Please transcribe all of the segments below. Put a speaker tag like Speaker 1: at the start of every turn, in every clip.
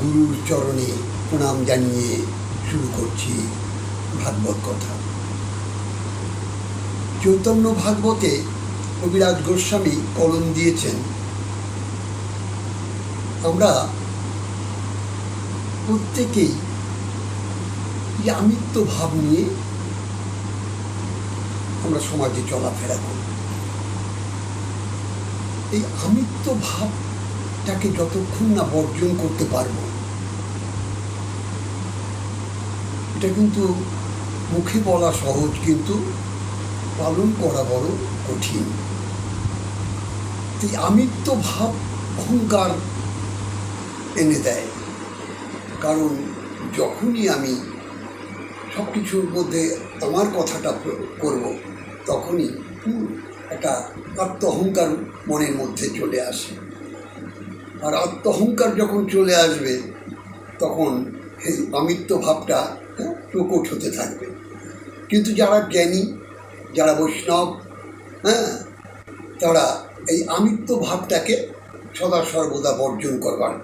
Speaker 1: গুরুর চরণে প্রণাম জানিয়ে শুরু করছি ভাগবত কথা। চৈতন্য ভাগবতে কবিরাজ গোস্বামী কলম দিয়েছেন, আমরা প্রত্যেকেই এই আমিত্ব ভাব নিয়ে আমরা সমাজে চলাফেরা করি। এই আমিত্ব ভাবটাকে যতক্ষণ না বর্জন করতে পারবো, এটা কিন্তু মুখে বলা সহজ, কিন্তু পালন করা বড় কঠিন। এই আমিত্ব ভাব অহংকার এনে দেয়, কারণ যখনই আমি সব কিছুর মধ্যে আমার কথাটা করব, তখনই একটা আত্ম অহংকার মনের মধ্যে চলে আসে। আর আত্ম অহংকার যখন চলে আসবে, তখন এই আমিত্ব ভাবটা প্রকট হতে থাকবে। কিন্তু যারা জ্ঞানী, যারা বৈষ্ণব, তারা এই আমিত্ব ভাবটাকে সদা সর্বদা বর্জন করবার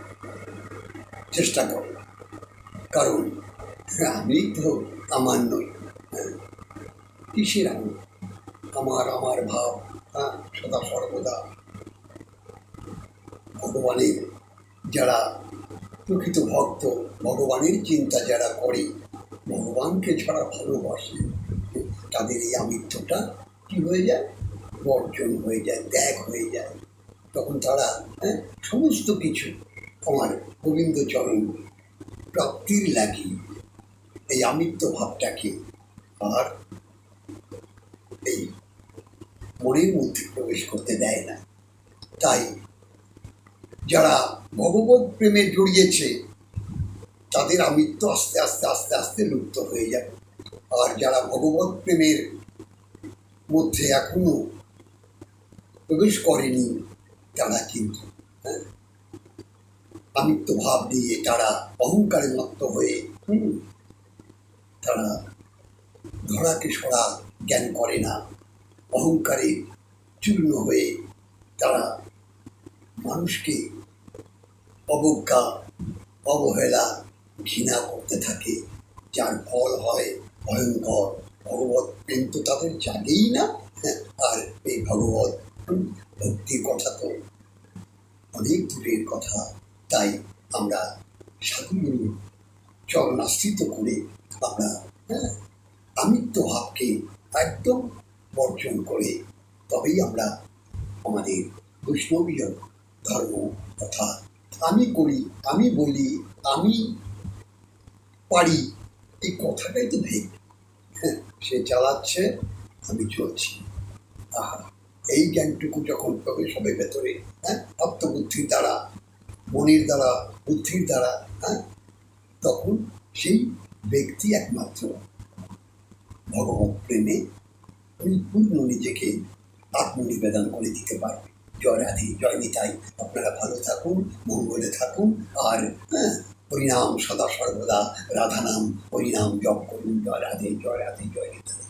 Speaker 1: চেষ্টা করে। কারণ আমি তো আমার নই, কিসের আমি? আমার ভাব সদা সর্বদা ভগবানের যারা প্রকৃত ভক্ত, ভগবানের চিন্তা যারা করে, ভগবানকে ছাড়া ভালোবাসে, তাদের এই আমিত্বটা কি হয়ে যায়? বর্জন হয়ে যায়, ত্যাগ হয়ে যায়। তখন তারা সমস্ত কিছু আমার গোবিন্দচরণ প্রাপ্তির লাগি এই আমিত্ব ভাবটাকে আর এই মনের মধ্যে প্রবেশ করতে দেয় না। তাই যারা ভগবত প্রেমে জড়িয়েছে, তাদের আমিত্ব আস্তে আস্তে আস্তে আস্তে লুপ্ত হয়ে যাবে। আর যারা ভগবত প্রেমের মধ্যে এখনো প্রবেশ করেনি, তারা কিন্তু আমিত্ব ভাব দিয়ে তারা অহংকারে মত্ত হয়ে তারা ধরাকে সরা জ্ঞান করে না। অহংকারে চূর্ণ হয়ে তারা মানুষকে অবজ্ঞা, অবহেলা, ঘৃণা করতে থাকে, যার ফল হয় ভয়ঙ্কর। ভগবত প্রেম তো তাদের জাগেই না। আর এই ভগবত ভক্তির কথা তো অনেক দূরের কথা। তাই আমরা সাধুগুরুর চরণাশ্রিত করে আমরা আমিত্ব ভাবকে একদম বর্জন করে তবেই আমরা আমাদের বৈষ্ণবীয় ধর্ম, অর্থাৎ আমি করি, আমি বলি, আমি পারি, এই কথাটাই তো ভেদ। সে চালাচ্ছে, আমি চলছি। এই জ্ঞানটুকু যখন প্রবেশ হবে ভেতরে, আত্মবুদ্ধির দ্বারা, মনের দ্বারা, বুদ্ধির দ্বারা, তখন সেই ব্যক্তি একমাত্র ভগবত প্রেমে পরিপূর্ণ নিজেকে আত্মনিবেদন করে দিতে পারবে। জয় রাধে, জয় নিতাই। আপনারা ভালো থাকুন, মঙ্গলে থাকুন, আর হরিনাম সদা সর্বদা, রাধা নাম হরিনাম জপ করুন। জয় রাধে, জয় রাধে, জয় নিতাই।